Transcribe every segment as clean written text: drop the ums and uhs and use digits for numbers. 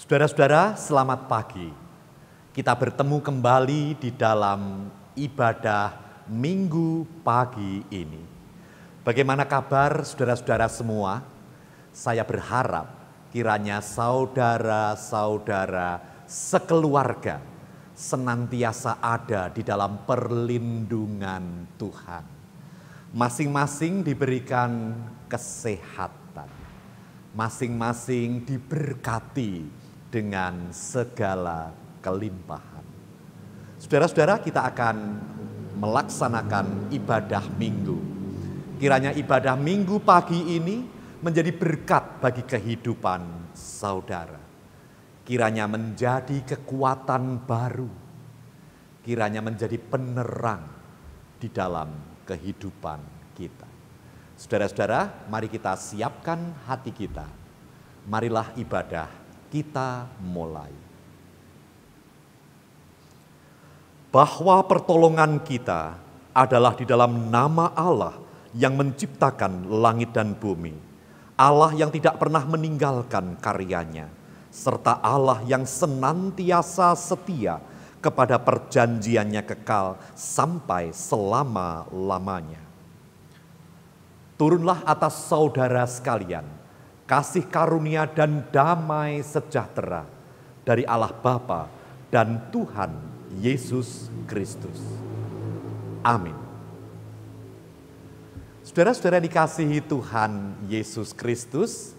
Saudara-saudara, selamat pagi. Kita bertemu kembali di dalam ibadah Minggu pagi ini. Bagaimana kabar saudara-saudara semua? Saya berharap kiranya saudara-saudara sekeluarga senantiasa ada di dalam perlindungan Tuhan. Masing-masing diberikan kesehatan, masing-masing diberkati dengan segala kelimpahan. Saudara-saudara, kita akan melaksanakan ibadah minggu. Kiranya ibadah minggu pagi ini menjadi berkat bagi kehidupan saudara. Kiranya menjadi kekuatan baru. Kiranya menjadi penerang di dalam kehidupan kita. Saudara-saudara, mari kita siapkan hati kita. Marilah ibadah kita mulai. Bahwa pertolongan kita adalah di dalam nama Allah yang menciptakan langit dan bumi. Allah yang tidak pernah meninggalkan karyanya. Serta Allah yang senantiasa setia kepada perjanjiannya kekal sampai selama-lamanya. Turunlah atas saudara sekalian kasih karunia dan damai sejahtera dari Allah Bapa dan Tuhan Yesus Kristus. Amin. Saudara-saudara dikasihi Tuhan Yesus Kristus,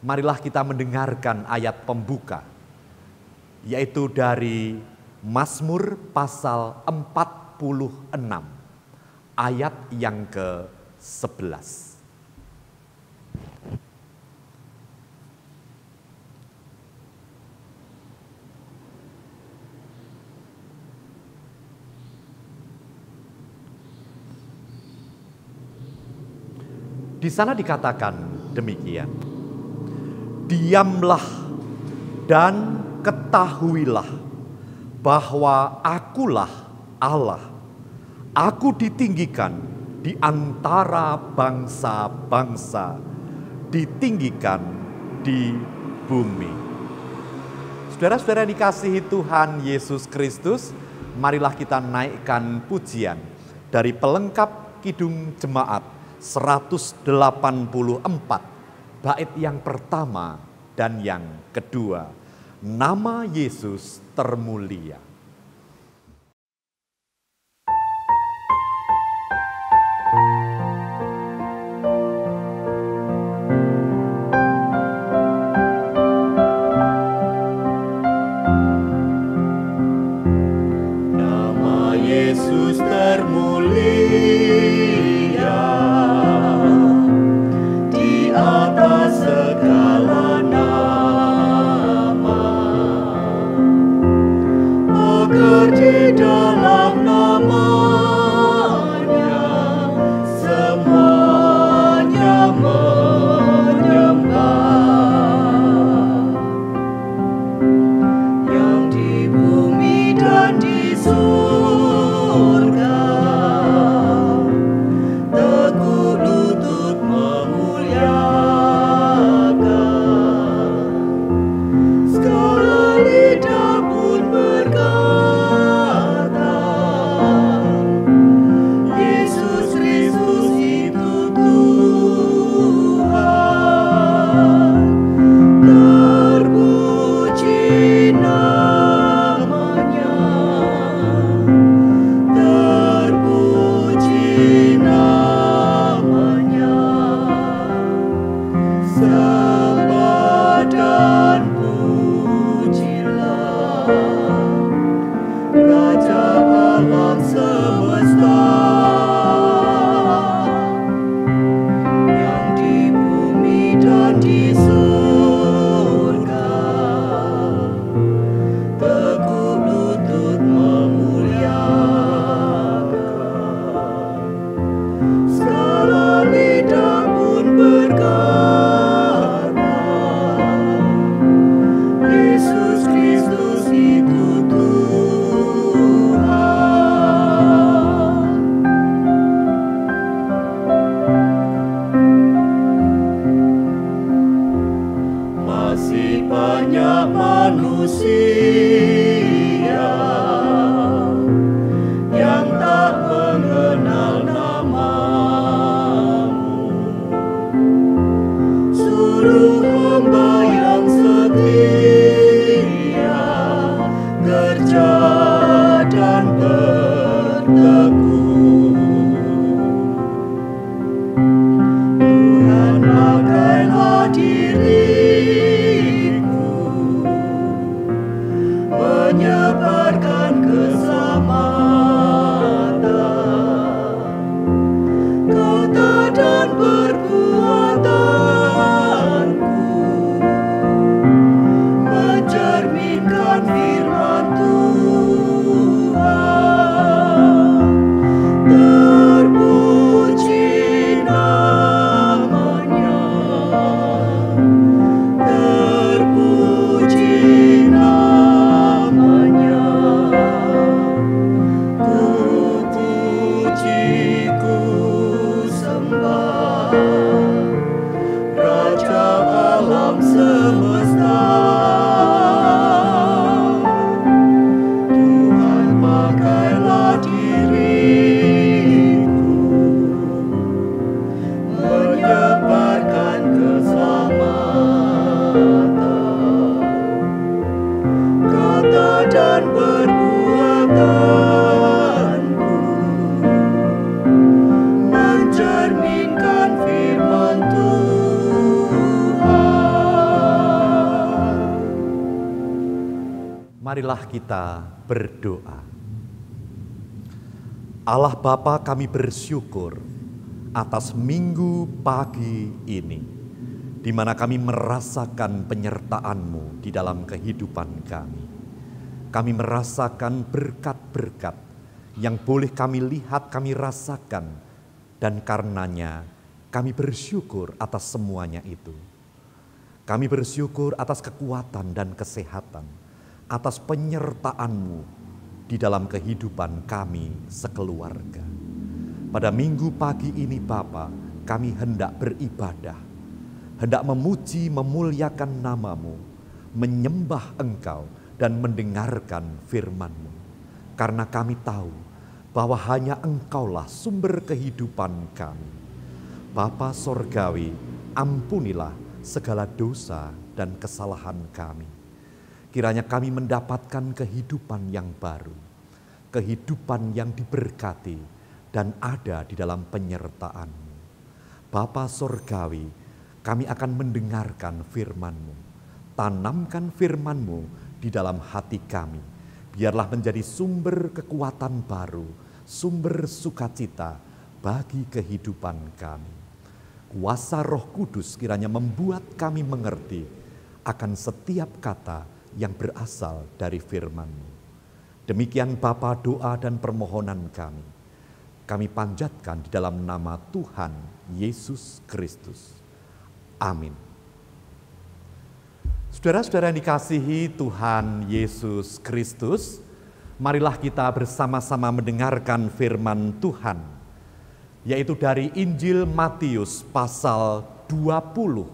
marilah kita mendengarkan ayat pembuka, yaitu dari Mazmur pasal 46, ayat yang ke-11. Di sana dikatakan demikian, diamlah dan ketahuilah bahwa akulah Allah. Aku ditinggikan di antara bangsa-bangsa, ditinggikan di bumi. Saudara-saudara dikasihi Tuhan Yesus Kristus, marilah kita naikkan pujian dari pelengkap Kidung Jemaat 184, bait yang pertama dan yang kedua. Nama Yesus termulia. Nama Yesus termulia atas segala nama, manusia yang tak mengenal namamu. Suruh hamba yang setia kerja dan bertekun. Tuhan, pakailah diriku menyebarkan keselamatan, kata dan perbuatanku mencerminkan firman Tuhan. Terpuji namanya, terpuji namanya. Ku puji, ku sembah Raja alam semesta. Tuhan, pakailah diriku menyebarkan keselamatan, kata dan perbuatanku mencerminkan firman Tuhan. Marilah kita berdoa. Allah Bapa, kami bersyukur atas minggu pagi ini, di mana kami merasakan penyertaan-Mu di dalam kehidupan kami. Kami merasakan berkat-berkat yang boleh kami lihat, kami rasakan, dan karenanya kami bersyukur atas semuanya itu. Kami bersyukur atas kekuatan dan kesehatan, atas penyertaan-Mu di dalam kehidupan kami sekeluarga. Pada minggu pagi ini Bapa, kami hendak beribadah, hendak memuji, memuliakan nama-Mu, menyembah Engkau dan mendengarkan firman-Mu. Karena kami tahu bahwa hanya Engkaulah sumber kehidupan kami. Bapa Sorgawi, ampunilah segala dosa dan kesalahan kami. Kiranya kami mendapatkan kehidupan yang baru, kehidupan yang diberkati dan ada di dalam penyertaan-Mu. Bapa Sorgawi, kami akan mendengarkan firman-Mu. Tanamkan firman-Mu di dalam hati kami. Biarlah menjadi sumber kekuatan baru, sumber sukacita bagi kehidupan kami. Kuasa Roh Kudus kiranya membuat kami mengerti akan setiap kata yang berasal dari firman-Mu. Demikian Bapa, doa dan permohonan kami. Kami panjatkan di dalam nama Tuhan Yesus Kristus. Amin. Saudara-saudara yang dikasihi Tuhan Yesus Kristus, marilah kita bersama-sama mendengarkan firman Tuhan, yaitu dari Injil Matius pasal 20,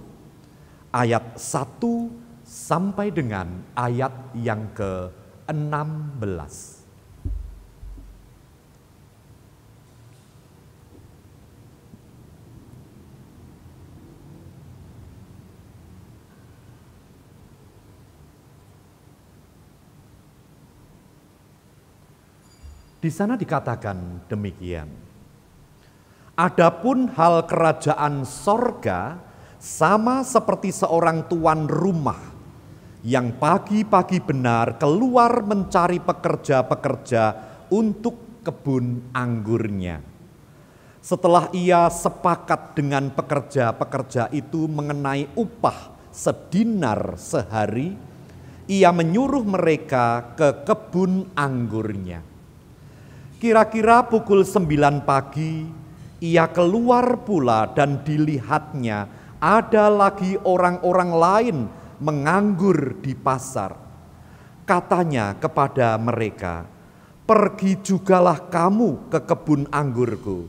ayat 1 sampai dengan ayat yang ke-16. Di sana dikatakan demikian. Adapun hal kerajaan sorga sama seperti seorang tuan rumah yang pagi-pagi benar keluar mencari pekerja-pekerja untuk kebun anggurnya. Setelah ia sepakat dengan pekerja-pekerja itu mengenai upah sedinar sehari, ia menyuruh mereka ke kebun anggurnya. Kira-kira pukul 9 pagi, ia keluar pula dan dilihatnya ada lagi orang-orang lain menganggur di pasar. Katanya kepada mereka, "Pergi jugalah kamu ke kebun anggurku,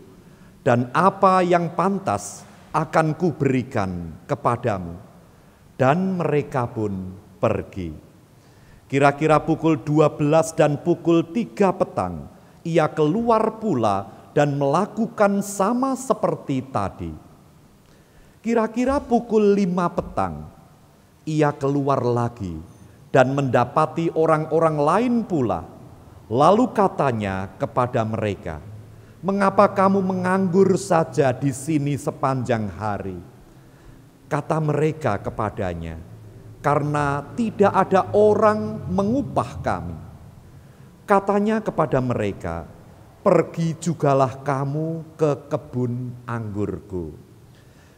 dan apa yang pantas akan kuberikan kepadamu." Dan mereka pun pergi. Kira-kira pukul 12 dan pukul 3 petang, ia keluar pula dan melakukan sama seperti tadi. Kira-kira pukul 5 petang, ia keluar lagi dan mendapati orang-orang lain pula. Lalu katanya kepada mereka, "Mengapa kamu menganggur saja di sini sepanjang hari?" Kata mereka kepadanya, "Karena tidak ada orang mengupah kami." Katanya kepada mereka, "Pergi jugalah kamu ke kebun anggurku."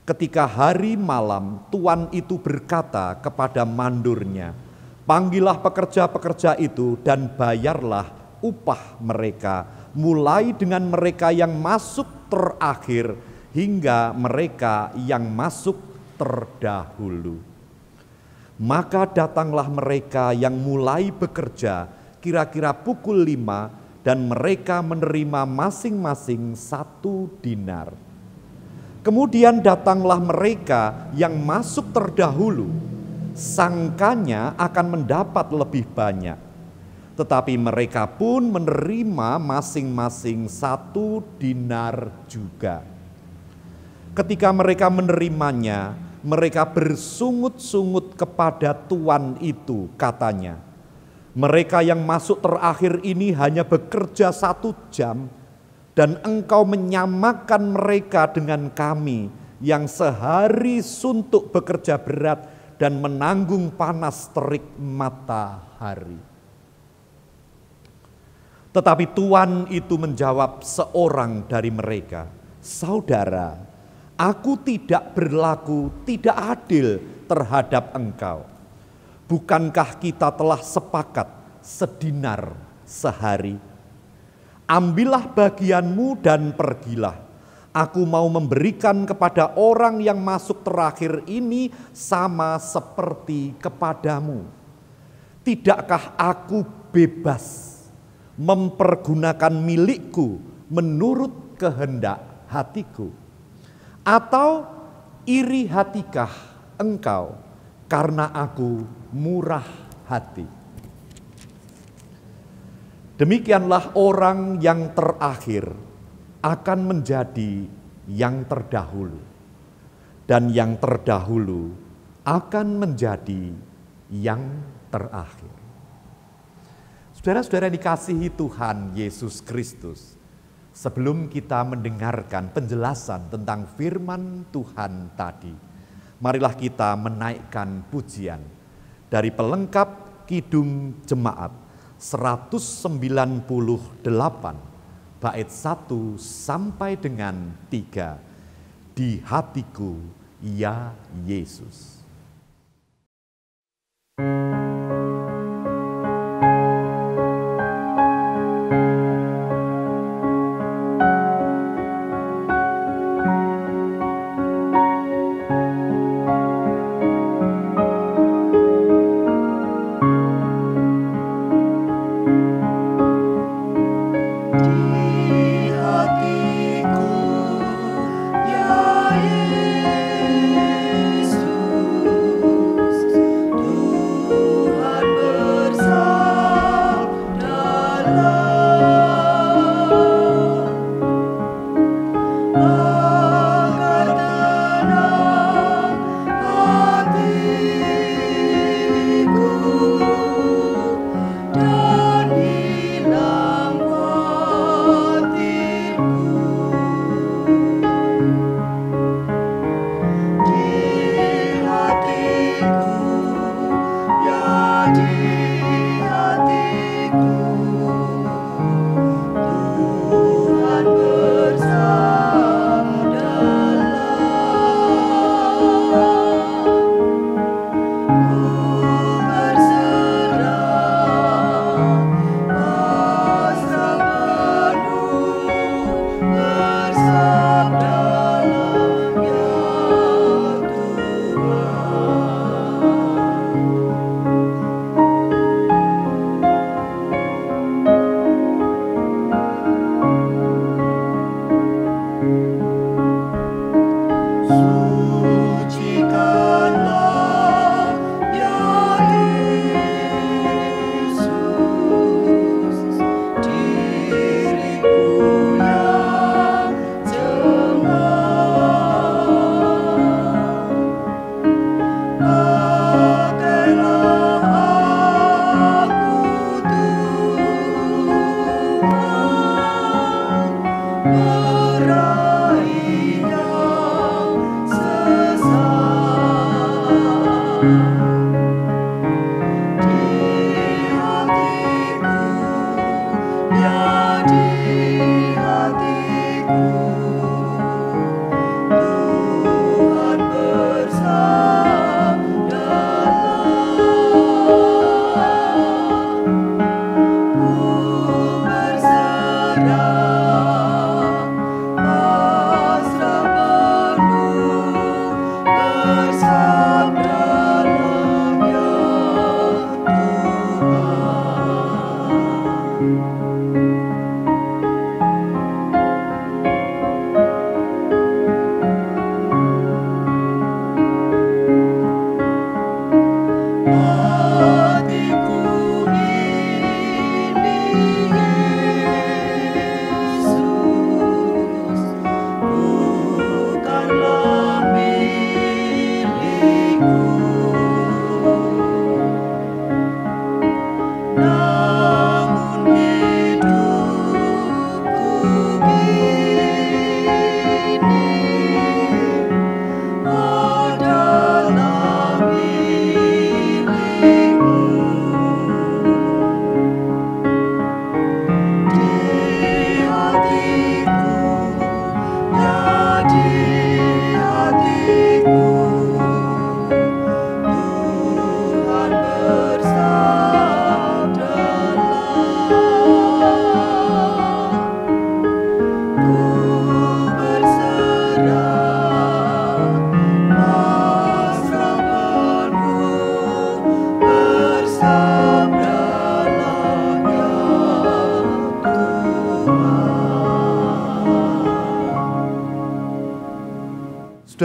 Ketika hari malam, tuan itu berkata kepada mandurnya, "Panggillah pekerja-pekerja itu dan bayarlah upah mereka, mulai dengan mereka yang masuk terakhir hingga mereka yang masuk terdahulu." Maka datanglah mereka yang mulai bekerja kira-kira pukul 5 dan mereka menerima masing-masing 1 dinar. Kemudian datanglah mereka yang masuk terdahulu, sangkanya akan mendapat lebih banyak. Tetapi mereka pun menerima masing-masing 1 dinar juga. Ketika mereka menerimanya, mereka bersungut-sungut kepada tuan itu, katanya, "Mereka yang masuk terakhir ini hanya bekerja 1 jam, dan engkau menyamakan mereka dengan kami yang sehari suntuk bekerja berat dan menanggung panas terik matahari." Tetapi tuan itu menjawab seorang dari mereka, "Saudara, aku tidak berlaku tidak adil terhadap engkau. Bukankah kita telah sepakat sedinar sehari? Ambillah bagianmu dan pergilah. Aku mau memberikan kepada orang yang masuk terakhir ini sama seperti kepadamu. Tidakkah aku bebas mempergunakan milikku menurut kehendak hatiku? Atau iri hatikah engkau karena aku murah hati?" Demikianlah orang yang terakhir akan menjadi yang terdahulu, dan yang terdahulu akan menjadi yang terakhir. Saudara-saudara dikasihi Tuhan Yesus Kristus, sebelum kita mendengarkan penjelasan tentang firman Tuhan tadi, marilah kita menaikkan pujian dari pelengkap Kidung Jemaat 198 bait 1 sampai dengan 3. Di hatiku ya Yesus.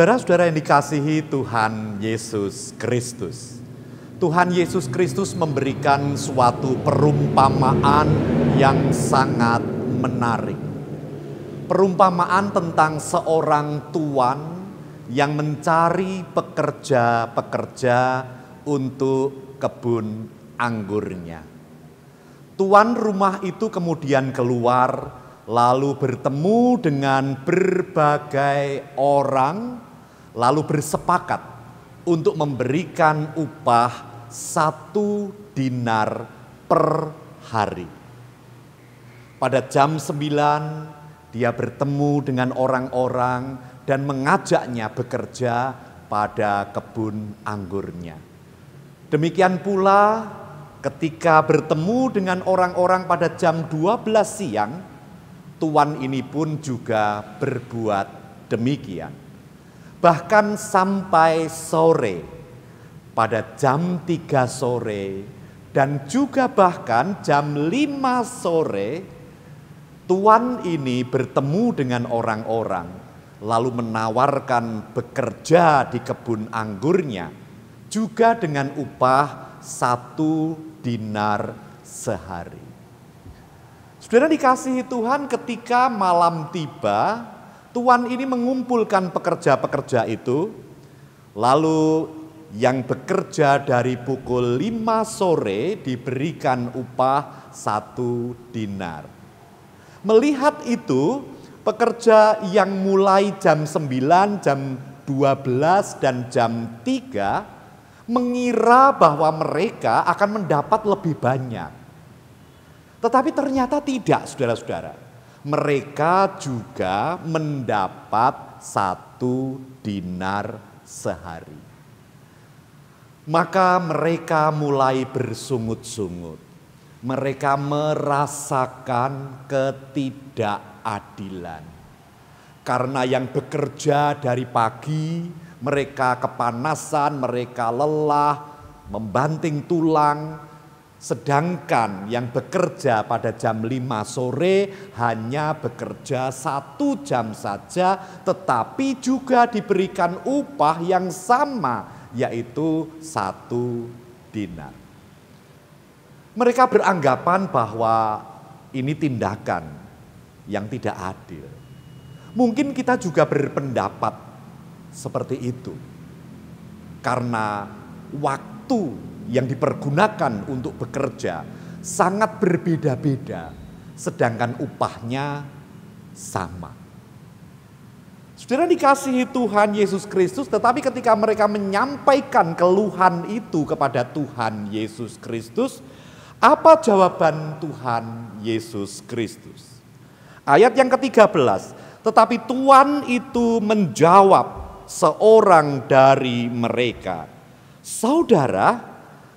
Saudara-saudara yang dikasihi Tuhan Yesus Kristus. Tuhan Yesus Kristus memberikan suatu perumpamaan yang sangat menarik. Perumpamaan tentang seorang tuan yang mencari pekerja-pekerja untuk kebun anggurnya. Tuan rumah itu kemudian keluar lalu bertemu dengan berbagai orang, lalu bersepakat untuk memberikan upah 1 dinar per hari. Pada jam 9 dia bertemu dengan orang-orang dan mengajaknya bekerja pada kebun anggurnya. Demikian pula ketika bertemu dengan orang-orang pada jam 12 siang, tuan ini pun juga berbuat demikian. Bahkan sampai sore, pada jam 3 sore dan juga bahkan jam 5 sore, tuan ini bertemu dengan orang-orang lalu menawarkan bekerja di kebun anggurnya juga dengan upah 1 dinar sehari. Saudara dikasihi Tuhan, ketika malam tiba, tuan ini mengumpulkan pekerja-pekerja itu, lalu yang bekerja dari pukul 5 sore diberikan upah 1 dinar. Melihat itu, pekerja yang mulai jam 9, jam 12, dan jam 3 mengira bahwa mereka akan mendapat lebih banyak. Tetapi ternyata tidak, saudara-saudara. Mereka juga mendapat 1 dinar sehari. Maka mereka mulai bersungut-sungut. Mereka merasakan ketidakadilan. Karena yang bekerja dari pagi, mereka kepanasan, mereka lelah, membanting tulang. Sedangkan yang bekerja pada jam 5 sore hanya bekerja 1 jam saja, tetapi juga diberikan upah yang sama, yaitu 1 dinar. Mereka beranggapan bahwa ini tindakan yang tidak adil. Mungkin kita juga berpendapat seperti itu. Karena waktu yang dipergunakan untuk bekerja sangat berbeda-beda, sedangkan upahnya sama. Saudara dikasihi Tuhan Yesus Kristus, tetapi ketika mereka menyampaikan keluhan itu kepada Tuhan Yesus Kristus, apa jawaban Tuhan Yesus Kristus? Ayat yang ke-13, tetapi Tuan itu menjawab seorang dari mereka, "Saudara,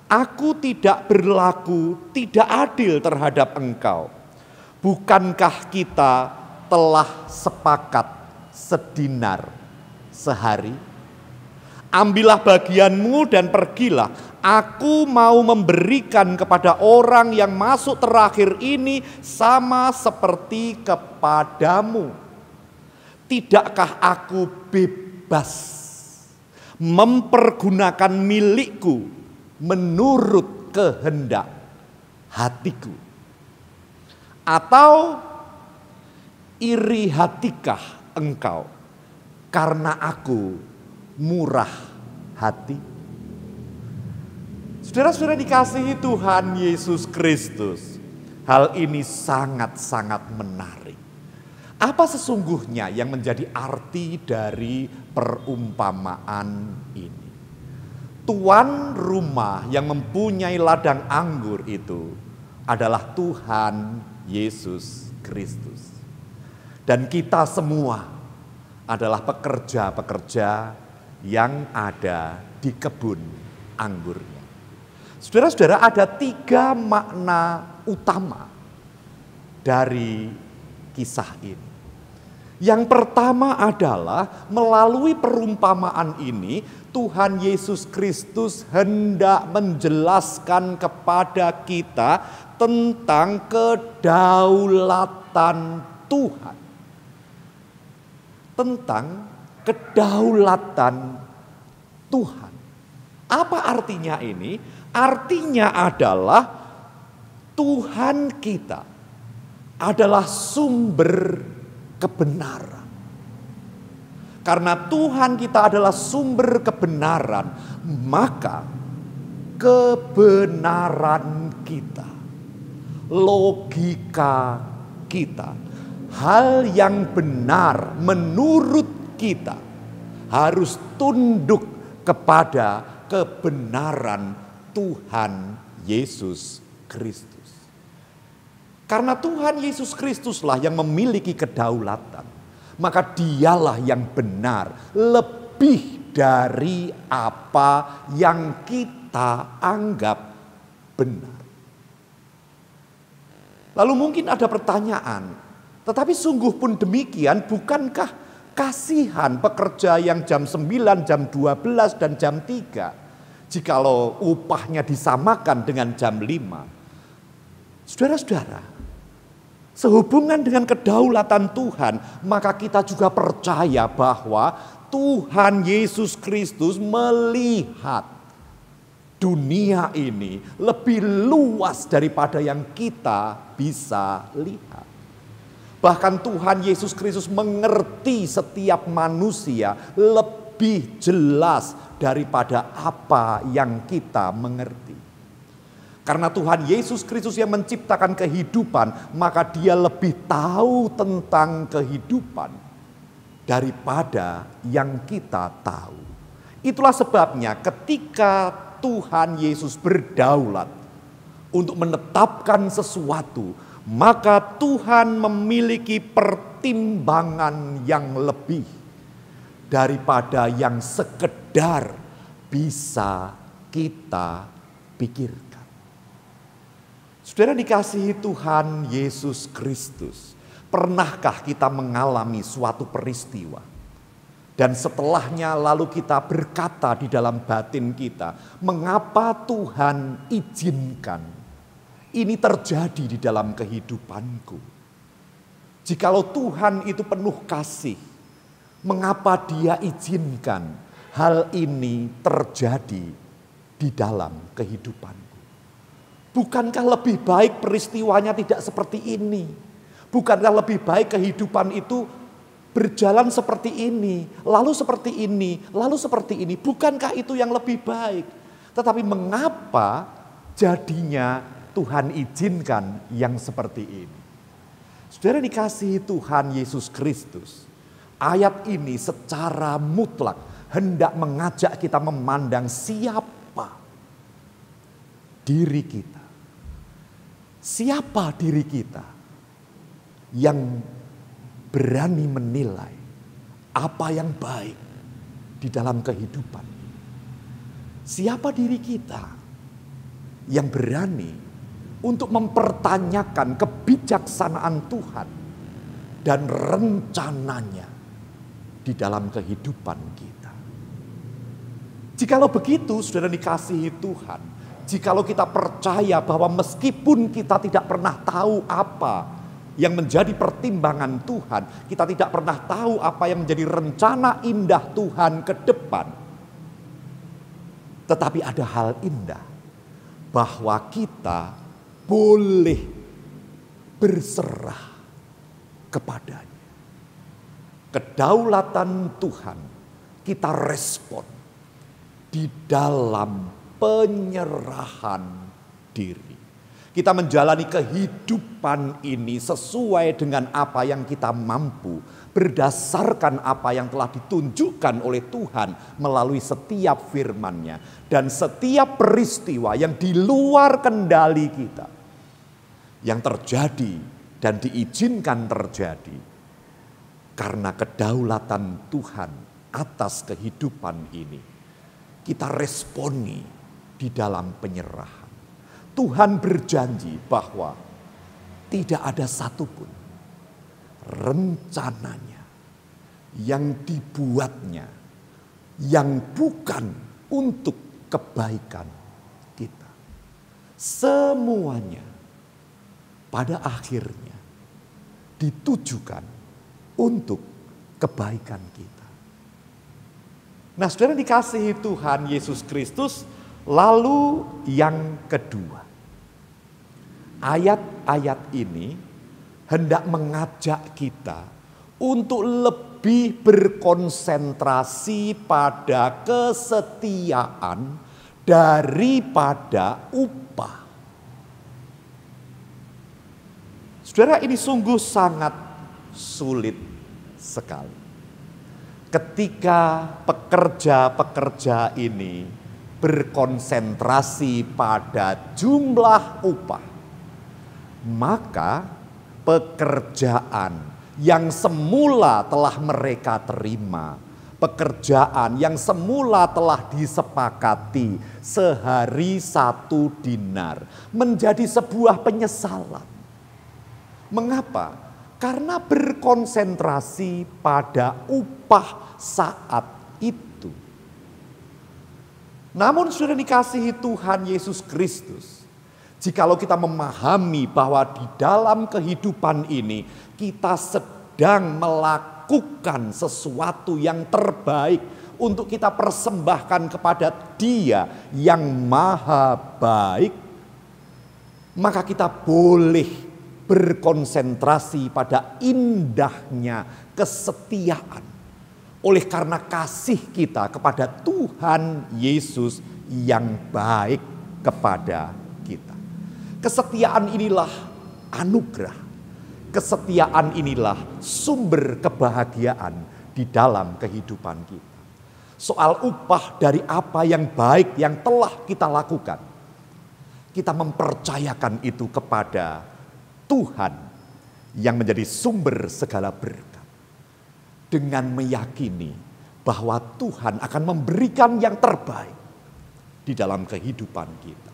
aku tidak berlaku tidak adil terhadap engkau. Bukankah kita telah sepakat 1 dinar sehari? Ambillah bagianmu dan pergilah. Aku mau memberikan kepada orang yang masuk terakhir ini sama seperti kepadamu. Tidakkah aku bebas mempergunakan milikku menurut kehendak hatiku? Atau iri hatikah engkau karena aku murah hati?" Saudara-saudara dikasihi Tuhan Yesus Kristus, hal ini sangat-sangat menarik. Apa sesungguhnya yang menjadi arti dari perumpamaan ini? Tuan rumah yang mempunyai ladang anggur itu adalah Tuhan Yesus Kristus. Dan kita semua adalah pekerja-pekerja yang ada di kebun anggurnya. Saudara-saudara, ada 3 makna utama dari kisah ini. Yang pertama adalah melalui perumpamaan ini Tuhan Yesus Kristus hendak menjelaskan kepada kita tentang kedaulatan Tuhan. Tentang kedaulatan Tuhan. Apa artinya ini? Artinya adalah Tuhan kita adalah sumber kebenaran. Karena Tuhan kita adalah sumber kebenaran, maka kebenaran kita, logika kita, hal yang benar menurut kita harus tunduk kepada kebenaran Tuhan Yesus Kristus. Karena Tuhan Yesus Kristuslah yang memiliki kedaulatan, maka dialah yang benar lebih dari apa yang kita anggap benar. Lalu mungkin ada pertanyaan, tetapi sungguh pun demikian, bukankah kasihan pekerja yang jam 9, jam 12, dan jam 3, jikalau upahnya disamakan dengan jam 5? Saudara-saudara, sehubungan dengan kedaulatan Tuhan, maka kita juga percaya bahwa Tuhan Yesus Kristus melihat dunia ini lebih luas daripada yang kita bisa lihat. Bahkan Tuhan Yesus Kristus mengerti setiap manusia lebih jelas daripada apa yang kita mengerti. Karena Tuhan Yesus Kristus yang menciptakan kehidupan, maka Dia lebih tahu tentang kehidupan daripada yang kita tahu. Itulah sebabnya ketika Tuhan Yesus berdaulat untuk menetapkan sesuatu, maka Tuhan memiliki pertimbangan yang lebih daripada yang sekedar bisa kita pikirkan. Saudara dikasihi Tuhan Yesus Kristus, pernahkah kita mengalami suatu peristiwa dan setelahnya lalu kita berkata di dalam batin kita, mengapa Tuhan izinkan ini terjadi di dalam kehidupanku? Jikalau Tuhan itu penuh kasih, mengapa Dia izinkan hal ini terjadi di dalam kehidupanku? Bukankah lebih baik peristiwanya tidak seperti ini? Bukankah lebih baik kehidupan itu berjalan seperti ini, lalu seperti ini, lalu seperti ini? Bukankah itu yang lebih baik? Tetapi mengapa jadinya Tuhan izinkan yang seperti ini? Saudara dikasihi Tuhan Yesus Kristus, ayat ini secara mutlak hendak mengajak kita memandang siapa diri kita. Siapa diri kita yang berani menilai apa yang baik di dalam kehidupan? Siapa diri kita yang berani untuk mempertanyakan kebijaksanaan Tuhan dan rencananya di dalam kehidupan kita? Jikalau begitu, saudara dikasihi Tuhan, jikalau kita percaya bahwa meskipun kita tidak pernah tahu apa yang menjadi pertimbangan Tuhan, kita tidak pernah tahu apa yang menjadi rencana indah Tuhan ke depan, tetapi ada hal indah bahwa kita boleh berserah kepadanya. Kedaulatan Tuhan kita respon di dalam penyerahan diri. Kita menjalani kehidupan ini sesuai dengan apa yang kita mampu, berdasarkan apa yang telah ditunjukkan oleh Tuhan melalui setiap firman-Nya. Dan setiap peristiwa yang di luar kendali kita, yang terjadi dan diizinkan terjadi, karena kedaulatan Tuhan atas kehidupan ini, kita responi di dalam penyerahan. Tuhan berjanji bahwa tidak ada satupun rencananya yang dibuatnya yang bukan untuk kebaikan kita. Semuanya pada akhirnya ditujukan untuk kebaikan kita. Nah, saudara dikasihi Tuhan Yesus Kristus, lalu yang kedua. Ayat-ayat ini hendak mengajak kita untuk lebih berkonsentrasi pada kesetiaan daripada upah. Saudara, ini sungguh sangat sulit sekali. Ketika pekerja-pekerja ini berkonsentrasi pada jumlah upah, maka pekerjaan yang semula telah mereka terima, pekerjaan yang semula telah disepakati sehari 1 dinar, menjadi sebuah penyesalan. Mengapa? Karena berkonsentrasi pada upah saat itu. Namun saudara dikasihi Tuhan Yesus Kristus, jikalau kita memahami bahwa di dalam kehidupan ini kita sedang melakukan sesuatu yang terbaik untuk kita persembahkan kepada Dia yang maha baik, maka kita boleh berkonsentrasi pada indahnya kesetiaan. Oleh karena kasih kita kepada Tuhan Yesus yang baik kepada kita. Kesetiaan inilah anugerah. Kesetiaan inilah sumber kebahagiaan di dalam kehidupan kita. Soal upah dari apa yang baik yang telah kita lakukan, kita mempercayakan itu kepada Tuhan yang menjadi sumber segala berkat. Dengan meyakini bahwa Tuhan akan memberikan yang terbaik di dalam kehidupan kita.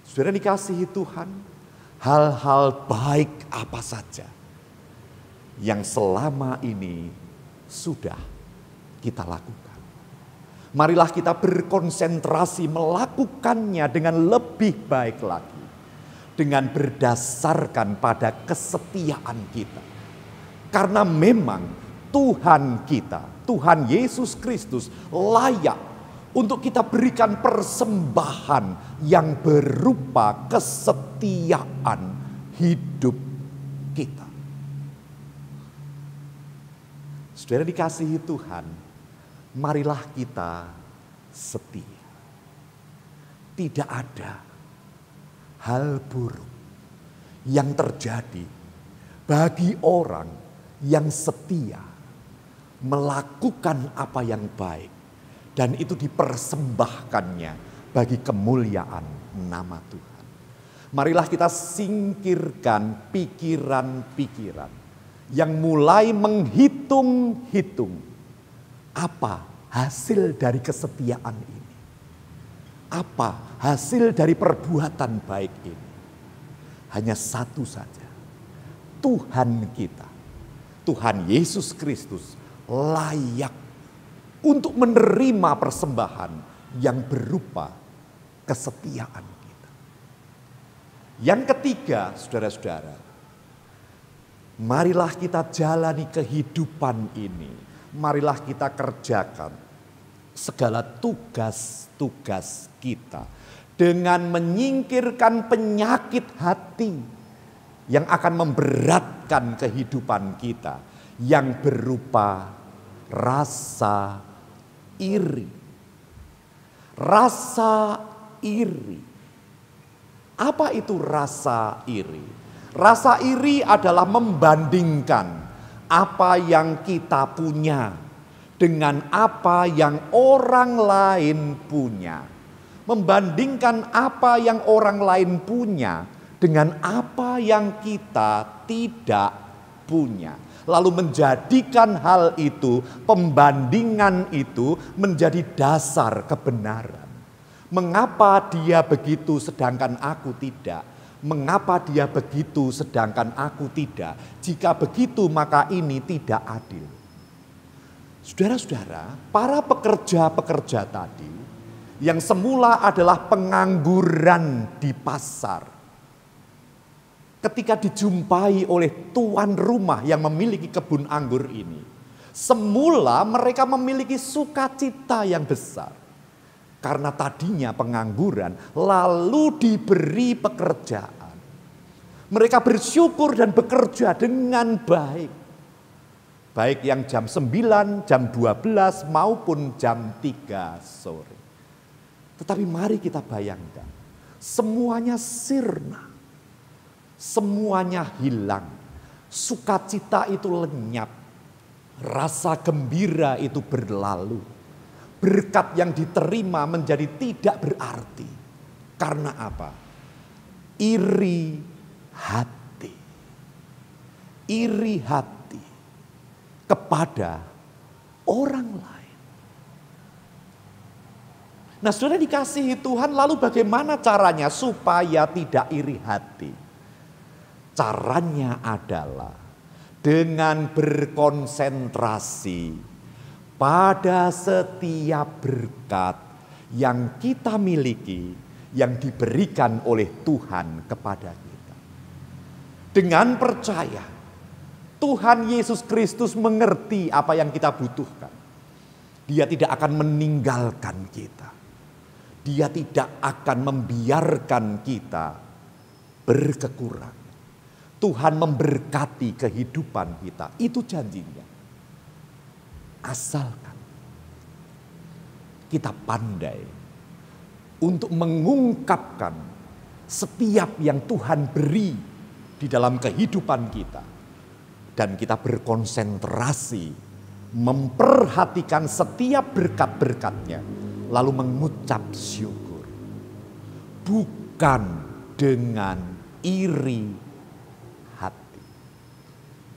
Saudara dikasihi Tuhan, hal-hal baik apa saja yang selama ini sudah kita lakukan, marilah kita berkonsentrasi melakukannya dengan lebih baik lagi. Dengan berdasarkan pada kesetiaan kita. Karena memang Tuhan kita, Tuhan Yesus Kristus layak untuk kita berikan persembahan yang berupa kesetiaan hidup kita. Saudara dikasihi Tuhan, marilah kita setia. Tidak ada hal buruk yang terjadi bagi orang yang setia melakukan apa yang baik dan itu dipersembahkannya bagi kemuliaan nama Tuhan. Marilah kita singkirkan pikiran-pikiran yang mulai menghitung-hitung apa hasil dari kesetiaan ini. Apa hasil dari perbuatan baik ini? Hanya satu saja. Tuhan kita, Tuhan Yesus Kristus layak untuk menerima persembahan yang berupa kesetiaan kita. Yang ketiga, saudara-saudara, marilah kita jalani kehidupan ini. Marilah kita kerjakan segala tugas-tugas kita dengan menyingkirkan penyakit hati yang akan memberatkan kehidupan kita yang berupa rasa iri. Rasa iri. Apa itu rasa iri? Rasa iri adalah membandingkan apa yang kita punya dengan apa yang orang lain punya. Membandingkan apa yang orang lain punya dengan apa yang kita tidak punya. Lalu menjadikan hal itu, pembandingan itu menjadi dasar kebenaran. Mengapa dia begitu sedangkan aku tidak? Mengapa dia begitu sedangkan aku tidak? Jika begitu maka ini tidak adil. Saudara-saudara, para pekerja-pekerja tadi yang semula adalah pengangguran di pasar, ketika dijumpai oleh tuan rumah yang memiliki kebun anggur ini, Semula mereka memiliki sukacita yang besar. Karena tadinya pengangguran, lalu diberi pekerjaan. Mereka bersyukur dan bekerja dengan baik. Baik yang jam 9, jam 12 maupun jam 3 sore. Tetapi mari kita bayangkan, semuanya sirna. Semuanya hilang. Sukacita itu lenyap. Rasa gembira itu berlalu. Berkat yang diterima menjadi tidak berarti. Karena apa? Iri hati. Iri hati kepada orang lain. Nah, saudara dikasihi Tuhan, lalu bagaimana caranya supaya tidak iri hati? Caranya adalah dengan berkonsentrasi pada setiap berkat yang kita miliki, yang diberikan oleh Tuhan kepada kita. Dengan percaya, Tuhan Yesus Kristus mengerti apa yang kita butuhkan. Dia tidak akan meninggalkan kita. Dia tidak akan membiarkan kita berkekurangan. Tuhan memberkati kehidupan kita. Itu janjinya. Asalkan kita pandai untuk mengungkapkan setiap yang Tuhan beri di dalam kehidupan kita. Dan kita berkonsentrasi memperhatikan setiap berkat-berkatnya. Lalu mengucap syukur. Bukan dengan iri hati.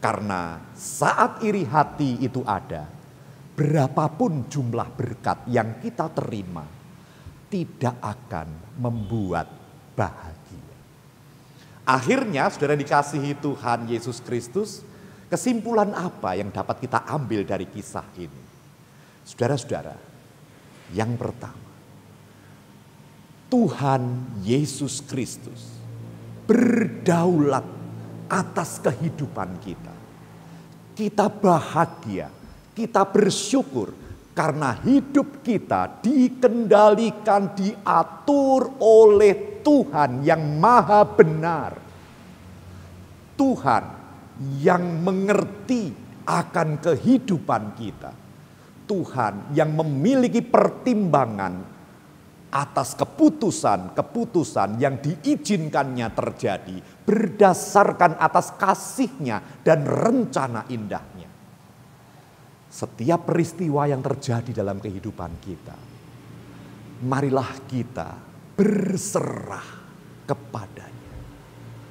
Karena saat iri hati itu ada, berapapun jumlah berkat yang kita terima, tidak akan membuat bahagia. Akhirnya, saudara dikasihi Tuhan Yesus Kristus, kesimpulan apa yang dapat kita ambil dari kisah ini? Saudara-saudara, yang pertama, Tuhan Yesus Kristus berdaulat atas kehidupan kita. Kita bahagia, kita bersyukur karena hidup kita dikendalikan, diatur oleh Tuhan yang maha benar. Tuhan yang mengerti akan kehidupan kita. Tuhan yang memiliki pertimbangan atas keputusan-keputusan yang diizinkannya terjadi berdasarkan atas kasih-Nya dan rencana indahnya. Setiap peristiwa yang terjadi dalam kehidupan kita, marilah kita berserah kepadanya.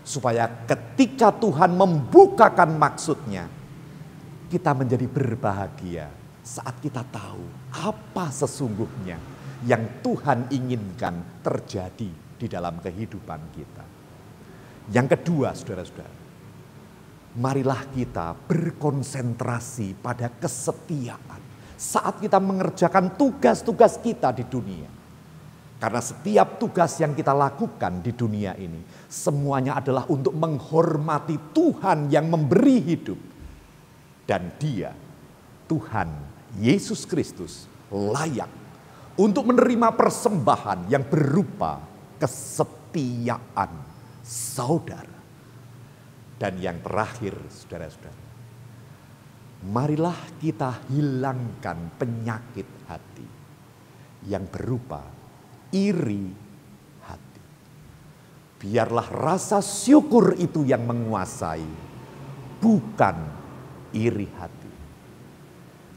Supaya ketika Tuhan membukakan maksud-Nya, kita menjadi berbahagia saat kita tahu apa sesungguhnya yang Tuhan inginkan terjadi di dalam kehidupan kita. Yang kedua, saudara-saudara, marilah kita berkonsentrasi pada kesetiaan saat kita mengerjakan tugas-tugas kita di dunia. Karena setiap tugas yang kita lakukan di dunia ini, semuanya adalah untuk menghormati Tuhan yang memberi hidup. Dan Dia, Tuhan Yesus Kristus, layak untuk menerima persembahan yang berupa kesetiaan saudara. Dan yang terakhir, saudara-saudara, marilah kita hilangkan penyakit hati yang berupa iri hati. Biarlah rasa syukur itu yang menguasai, bukan iri hati.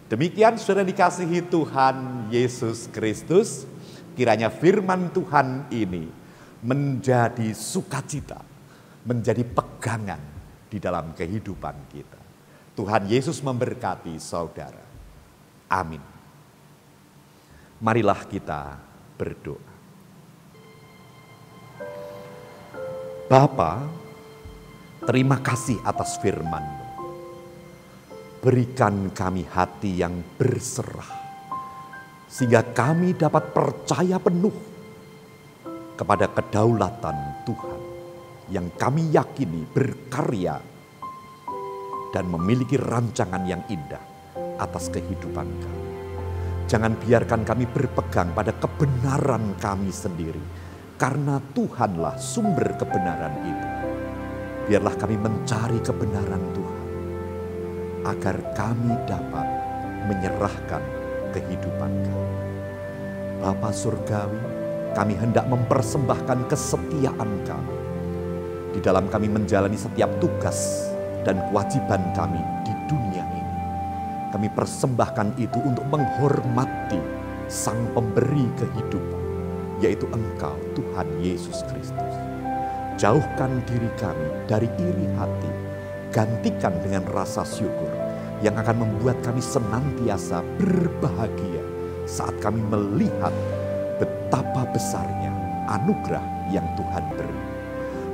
Demikian saudara dikasihi Tuhan Yesus Kristus, kiranya firman Tuhan ini menjadi sukacita, menjadi pegangan di dalam kehidupan kita. Tuhan Yesus memberkati saudara. Amin. Marilah kita berdoa. Bapa, terima kasih atas firman-Mu. Berikan kami hati yang berserah, sehingga kami dapat percaya penuh kepada kedaulatan Tuhan yang kami yakini berkarya dan memiliki rancangan yang indah atas kehidupan kami. Jangan biarkan kami berpegang pada kebenaran kami sendiri, karena Tuhanlah sumber kebenaran itu. Biarlah kami mencari kebenaran Tuhan, agar kami dapat menyerahkan kehidupan kami. Bapa Surgawi, kami hendak mempersembahkan kesetiaan kami di dalam kami menjalani setiap tugas dan kewajiban kami di dunia ini. Kami persembahkan itu untuk menghormati Sang Pemberi kehidupan, yaitu Engkau, Tuhan Yesus Kristus. Jauhkan diri kami dari iri hati, gantikan dengan rasa syukur yang akan membuat kami senantiasa berbahagia saat kami melihat betapa besarnya anugerah yang Tuhan beri.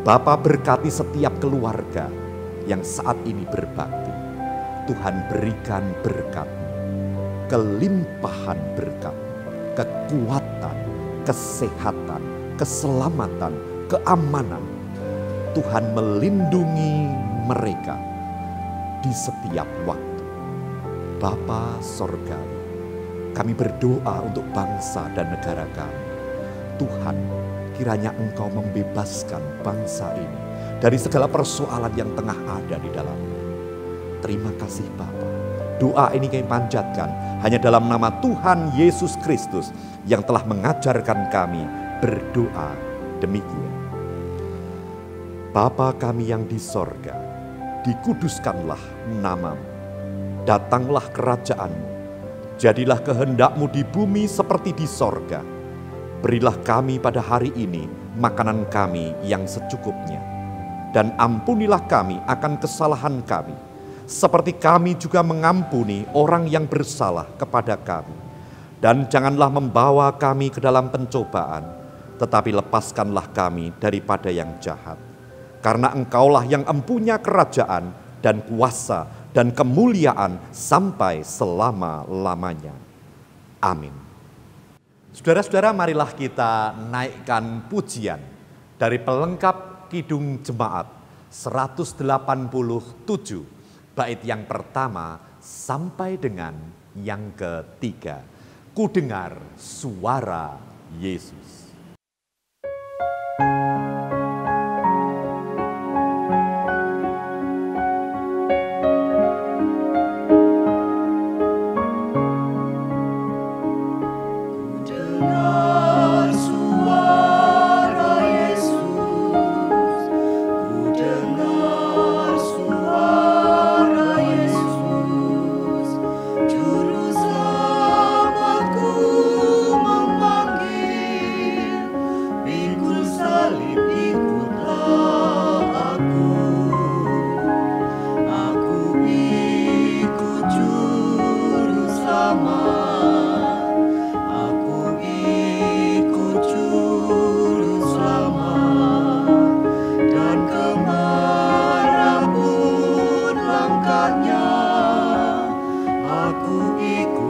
Bapa, berkati setiap keluarga yang saat ini berbakti. Tuhan berikan berkat, kelimpahan berkat, kekuatan, kesehatan, keselamatan, keamanan. Tuhan melindungi mereka di setiap waktu. Bapa Sorgawi, kami berdoa untuk bangsa dan negara kami. Tuhan, kiranya Engkau membebaskan bangsa ini dari segala persoalan yang tengah ada di dalamnya. Terima kasih Bapa. Doa ini kami panjatkan hanya dalam nama Tuhan Yesus Kristus yang telah mengajarkan kami berdoa demikian. Bapa kami yang di sorga, dikuduskanlah namamu. Datanglah kerajaan-Mu. Jadilah kehendak-Mu di bumi seperti di sorga. Berilah kami pada hari ini makanan kami yang secukupnya. Dan ampunilah kami akan kesalahan kami, seperti kami juga mengampuni orang yang bersalah kepada kami. Dan janganlah membawa kami ke dalam pencobaan, tetapi lepaskanlah kami daripada yang jahat. Karena Engkaulah yang empunya kerajaan dan kuasa dan kemuliaan sampai selama-lamanya. Amin. Saudara-saudara, marilah kita naikkan pujian dari pelengkap Kidung Jemaat 187. Bait yang pertama sampai dengan yang ketiga. Ku dengar suara Yesus. Ikut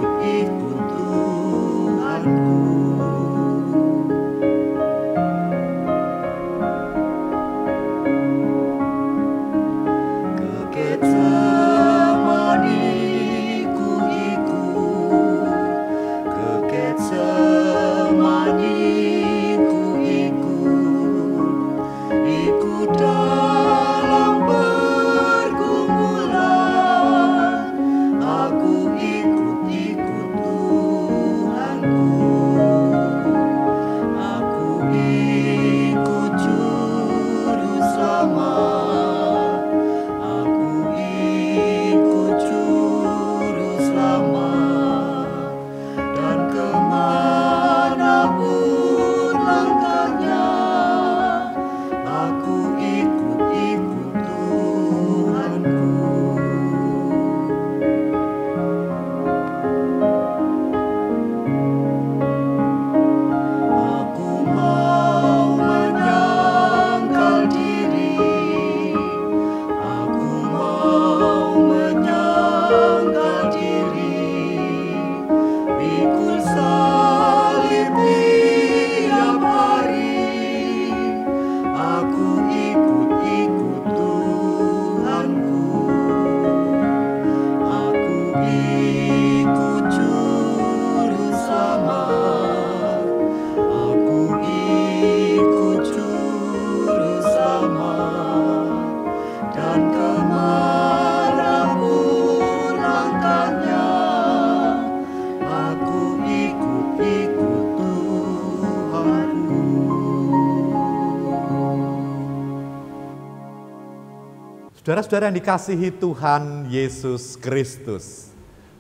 Saudara-saudara yang dikasihi Tuhan Yesus Kristus,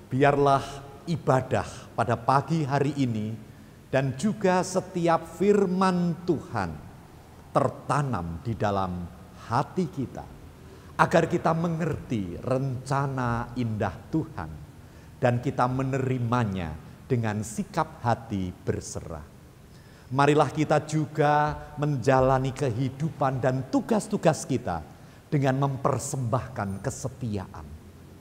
biarlah ibadah pada pagi hari ini dan juga setiap firman Tuhan tertanam di dalam hati kita, agar kita mengerti rencana indah Tuhan dan kita menerimanya dengan sikap hati berserah. Marilah kita juga menjalani kehidupan dan tugas-tugas kita dengan mempersembahkan kesetiaan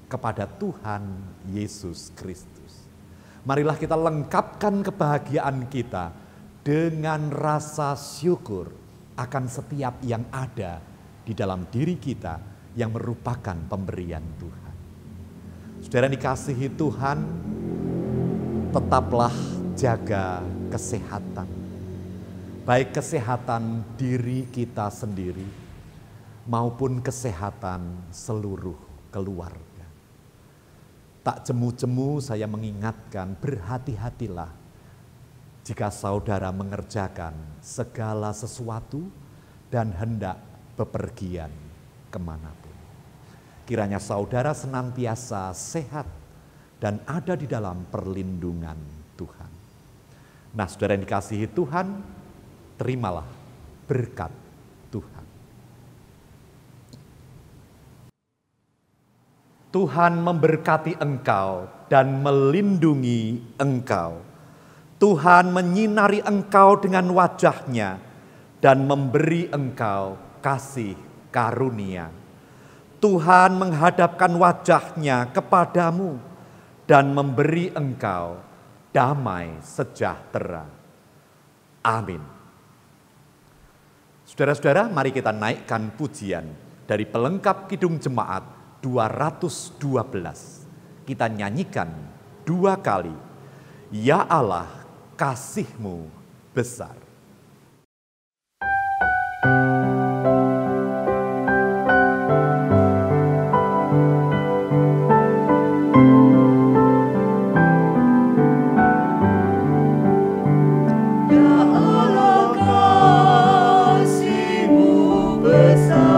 kepada Tuhan Yesus Kristus. Marilah kita lengkapkan kebahagiaan kita dengan rasa syukur akan setiap yang ada di dalam diri kita yang merupakan pemberian Tuhan. Saudara yang dikasihi Tuhan, tetaplah jaga kesehatan. Baik kesehatan diri kita sendiri maupun kesehatan seluruh keluarga. Tak jemu-jemu saya mengingatkan, berhati-hatilah jika saudara mengerjakan segala sesuatu dan hendak bepergian kemanapun. Kiranya saudara senantiasa sehat dan ada di dalam perlindungan Tuhan. Nah, saudara yang dikasihi Tuhan, terimalah berkat Tuhan. Tuhan memberkati engkau dan melindungi engkau. Tuhan menyinari engkau dengan wajah-Nya dan memberi engkau kasih karunia. Tuhan menghadapkan wajah-Nya kepadamu dan memberi engkau damai sejahtera. Amin. Saudara-saudara, mari kita naikkan pujian dari pelengkap Kidung Jemaat 212. Kita nyanyikan 2 kali. Ya Allah, kasih-Mu besar. Ya Allah, kasih-Mu besar.